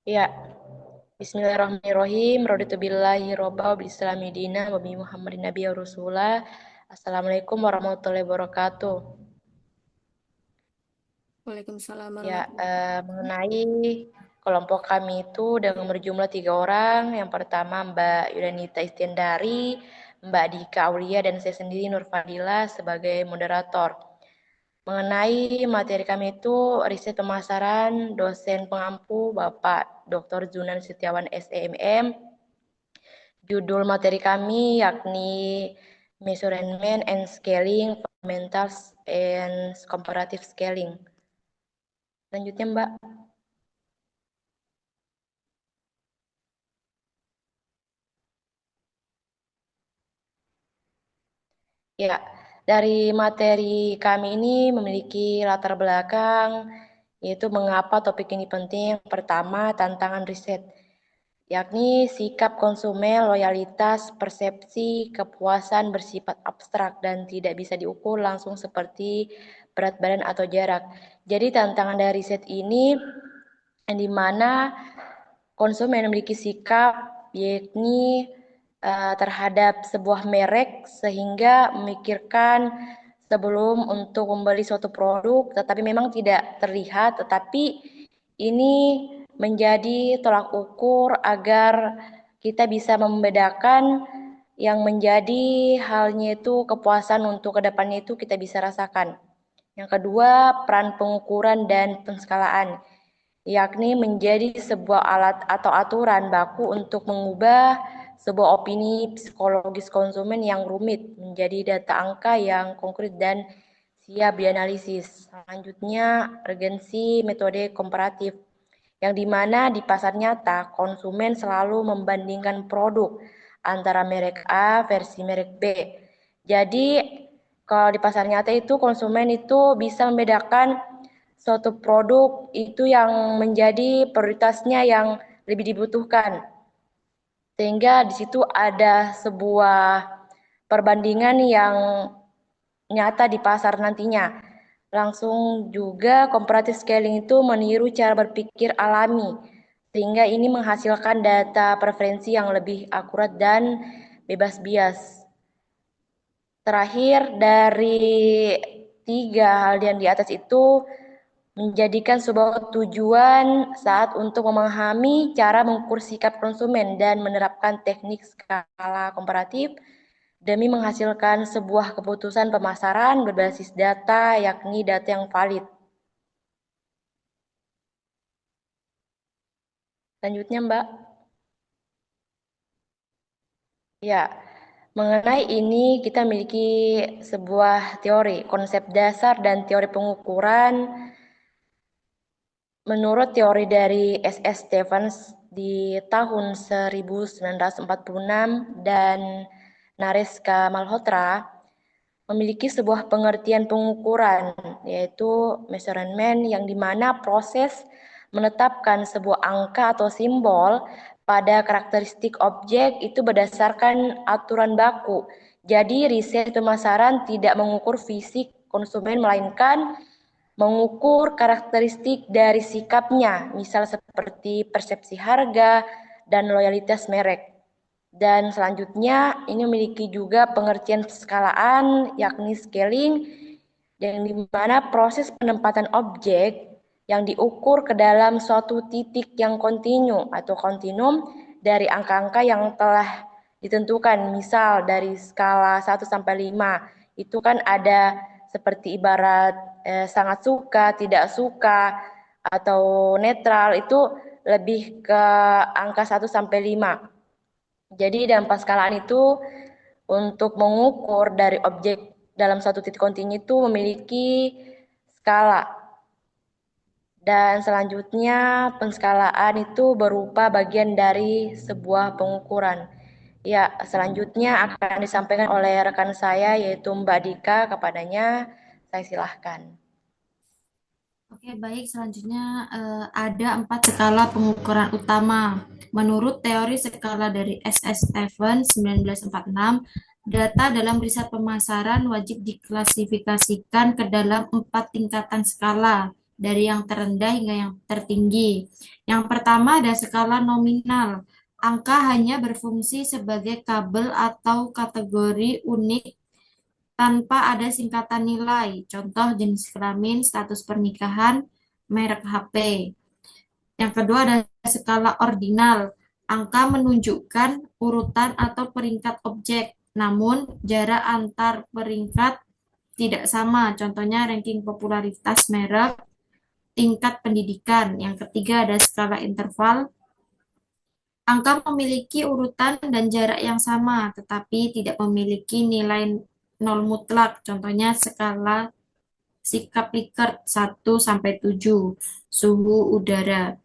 Ya, Bismillahirrahmanirrahim. Raditu billahi robba wa bil islami dina wa bi Muhammadin nabiyya wa rasula. Assalamualaikum warahmatullahi wabarakatuh. Waalaikumsalam Ya, warahmatullahi mengenai kelompok kami itu dengan berjumlah 3 orang. Yang pertama Mbak Yudanita Istiandari, Mbak Dika Aulia, dan saya sendiri Nur Fadila sebagai moderator. Mengenai materi kami itu riset pemasaran, dosen pengampu Bapak Dr. Zunan Setiawan SEMM. Judul materi kami yakni Measurement and Scaling, Fundamentals and Comparative Scaling. Selanjutnya Mbak. Ya, dari materi kami ini memiliki latar belakang, yaitu mengapa topik ini penting. Yang pertama, tantangan riset, yakni sikap konsumen, loyalitas, persepsi, kepuasan bersifat abstrak dan tidak bisa diukur langsung seperti berat badan atau jarak. Jadi tantangan dari riset ini yang dimana konsumen memiliki sikap yakni terhadap sebuah merek sehingga memikirkan sebelum untuk membeli suatu produk, tetapi memang tidak terlihat, tetapi ini menjadi tolak ukur agar kita bisa membedakan yang menjadi halnya itu kepuasan untuk kedepannya itu kita bisa rasakan. Yang kedua, peran pengukuran dan penskalaan, yakni menjadi sebuah alat atau aturan baku untuk mengubah sebuah opini psikologis konsumen yang rumit menjadi data angka yang konkret dan siap dianalisis. Selanjutnya, urgensi metode komparatif, yang dimana di pasar nyata konsumen selalu membandingkan produk antara merek A versi merek B. Jadi kalau di pasar nyata itu konsumen itu bisa membedakan suatu produk itu yang menjadi prioritasnya yang lebih dibutuhkan. Sehingga di situ ada sebuah perbandingan yang nyata di pasar nantinya. Langsung juga comparative scaling itu meniru cara berpikir alami, sehingga ini menghasilkan data preferensi yang lebih akurat dan bebas bias. Terakhir, dari 3 hal yang di atas itu menjadikan sebuah tujuan saat untuk memahami cara mengukur sikap konsumen dan menerapkan teknik skala komparatif demi menghasilkan sebuah keputusan pemasaran berbasis data, yakni data yang valid. Selanjutnya, Mbak. Ya, mengenai ini kita memiliki sebuah teori, konsep dasar dan teori pengukuran. Menurut teori dari S.S. Stevens di tahun 1946 dan Naresh Malhotra memiliki sebuah pengertian pengukuran, yaitu measurement, yang dimana proses menetapkan sebuah angka atau simbol pada karakteristik objek itu berdasarkan aturan baku. Jadi riset pemasaran tidak mengukur fisik konsumen, melainkan mengukur karakteristik dari sikapnya, misal seperti persepsi harga dan loyalitas merek. Dan selanjutnya ini memiliki juga pengertian skalaan, yakni scaling, yang dimana proses penempatan objek yang diukur ke dalam suatu titik yang kontinu atau kontinum dari angka-angka yang telah ditentukan. Misal dari skala 1 sampai 5 itu kan ada seperti ibarat sangat suka, tidak suka, atau netral, itu lebih ke angka 1 sampai 5. Jadi dalam paskalaan itu untuk mengukur dari objek dalam satu titik kontinu itu memiliki skala. Dan selanjutnya penskalaan itu berupa bagian dari sebuah pengukuran. Ya, selanjutnya akan disampaikan oleh rekan saya yaitu Mbak Dika, kepadanya saya silahkan. Oke, baik. Selanjutnya ada 4 skala pengukuran utama. Menurut teori skala dari S.S. Stevens 1946, data dalam riset pemasaran wajib diklasifikasikan ke dalam 4 tingkatan skala. dari yang terendah hingga yang tertinggi. Yang pertama ada skala nominal. Angka hanya berfungsi sebagai kabel atau kategori unik tanpa ada singkatan nilai. Contoh jenis kelamin, status pernikahan, merek HP. Yang kedua ada skala ordinal. Angka menunjukkan urutan atau peringkat objek, namun jarak antar peringkat tidak sama. Contohnya ranking popularitas merek, tingkat pendidikan. Yang ketiga ada skala interval. Angka memiliki urutan dan jarak yang sama, tetapi tidak memiliki nilai nol mutlak. Contohnya skala sikap Likert 1 sampai 7, suhu udara.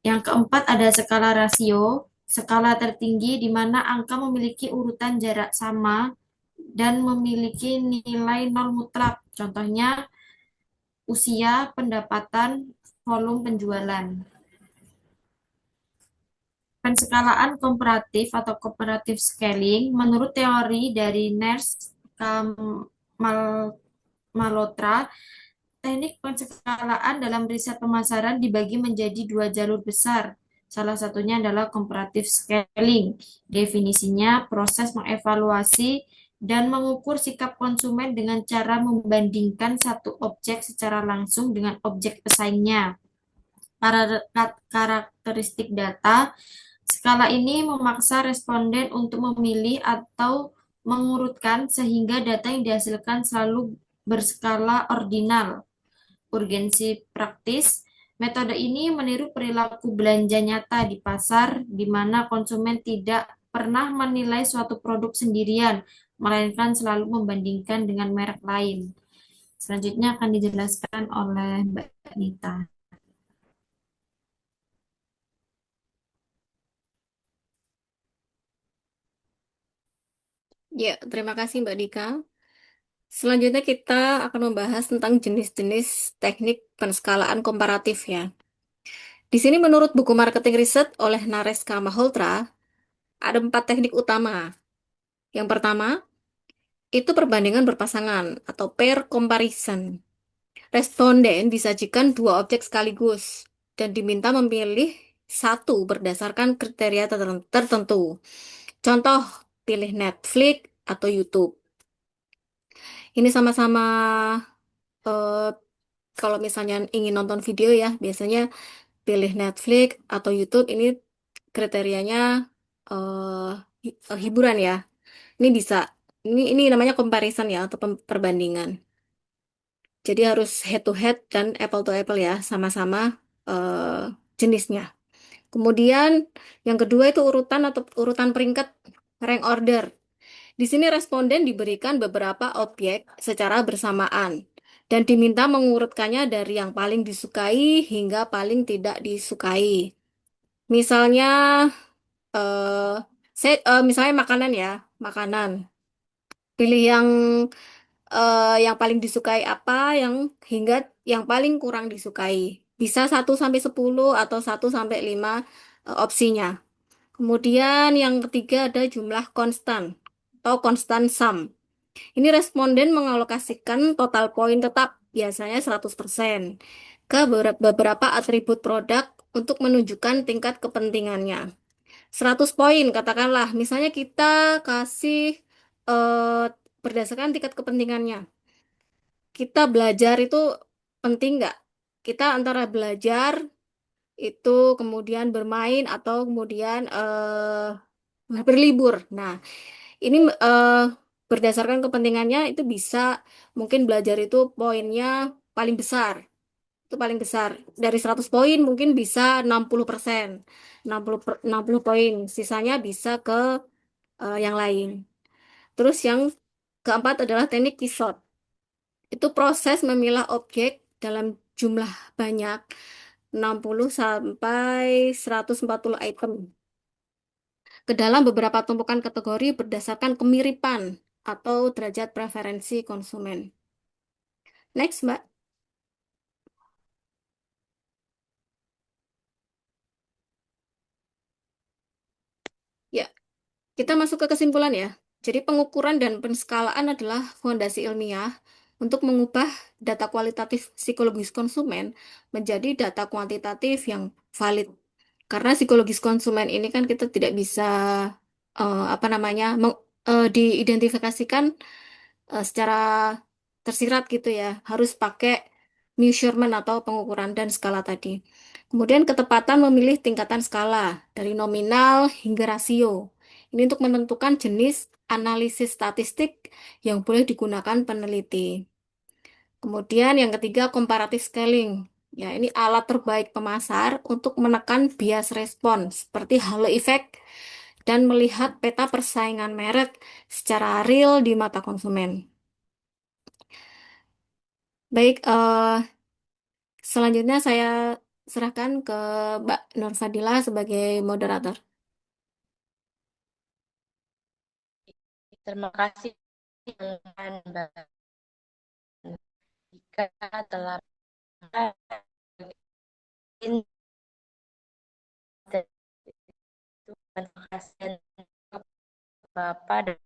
Yang keempat ada skala rasio, skala tertinggi di mana angka memiliki urutan jarak sama dan memiliki nilai nol mutlak. Contohnya usia, pendapatan, volume penjualan. Penskalaan komparatif atau comparative scaling menurut teori dari Nernst Malhotra, teknik penskalaan dalam riset pemasaran dibagi menjadi dua jalur besar. Salah satunya adalah comparative scaling. Definisinya proses mengevaluasi dan mengukur sikap konsumen dengan cara membandingkan satu objek secara langsung dengan objek pesaingnya. Karakteristik data, skala ini memaksa responden untuk memilih atau mengurutkan sehingga data yang dihasilkan selalu berskala ordinal. Urgensi praktis, metode ini meniru perilaku belanja nyata di pasar, di mana konsumen tidak pernah menilai suatu produk sendirian, melainkan selalu membandingkan dengan merek lain. Selanjutnya akan dijelaskan oleh Mbak Nita. Ya, terima kasih Mbak Dika. Selanjutnya kita akan membahas tentang jenis-jenis teknik penskalaan komparatif ya. Di sini menurut buku marketing riset oleh Nareska Malhotra, ada 4 teknik utama. Yang pertama, itu perbandingan berpasangan atau pair comparison. Responden disajikan dua objek sekaligus dan diminta memilih satu berdasarkan kriteria tertentu. Contoh, pilih Netflix atau YouTube. Ini sama-sama eh, kalau misalnya ingin nonton video ya, biasanya pilih Netflix atau YouTube. Ini kriterianya hiburan ya. Ini bisa, ini namanya comparison ya atau perbandingan. Jadi harus head to head dan apple to apple ya, sama-sama jenisnya. Kemudian yang kedua itu urutan atau urutan peringkat rank order. Di sini responden diberikan beberapa objek secara bersamaan dan diminta mengurutkannya dari yang paling disukai hingga paling tidak disukai. Misalnya, misalnya makanan ya, makanan. Pilih yang paling disukai apa, yang hingga yang paling kurang disukai. Bisa 1 sampai 10 atau 1 sampai 5 opsinya. Kemudian yang ketiga ada jumlah konstan atau konstan sum. Ini responden mengalokasikan total poin tetap, biasanya 100%, ke beberapa atribut produk untuk menunjukkan tingkat kepentingannya. 100 poin, katakanlah, misalnya kita kasih eh, berdasarkan tingkat kepentingannya. Kita belajar itu penting nggak? Kita antara belajar itu kemudian bermain atau kemudian berlibur. Nah, ini berdasarkan kepentingannya itu bisa mungkin belajar itu poinnya paling besar. Itu paling besar. Dari 100 poin mungkin bisa 60%. 60 poin. Sisanya bisa ke yang lain. Terus yang keempat adalah teknik kisot. Itu proses memilah objek dalam jumlah banyak 60 sampai 140 item ke dalam beberapa tumpukan kategori berdasarkan kemiripan atau derajat preferensi konsumen. Next, Mbak. Ya, kita masuk ke kesimpulan ya. Jadi pengukuran dan penskalaan adalah fondasi ilmiah untuk mengubah data kualitatif psikologis konsumen menjadi data kuantitatif yang valid. Karena psikologis konsumen ini kan kita tidak bisa apa namanya diidentifikasikan secara tersirat gitu ya. Harus pakai measurement atau pengukuran dan skala tadi. Kemudian ketepatan memilih tingkatan skala dari nominal hingga rasio. Ini untuk menentukan jenis analisis statistik yang boleh digunakan peneliti. Kemudian yang ketiga, comparative scaling. Ya, ini alat terbaik pemasar untuk menekan bias respon seperti halo effect dan melihat peta persaingan merek secara real di mata konsumen. Baik, selanjutnya saya serahkan ke Mbak Nur Fadila sebagai moderator. Terima kasih Mbak Dika telah terima kasih Bapak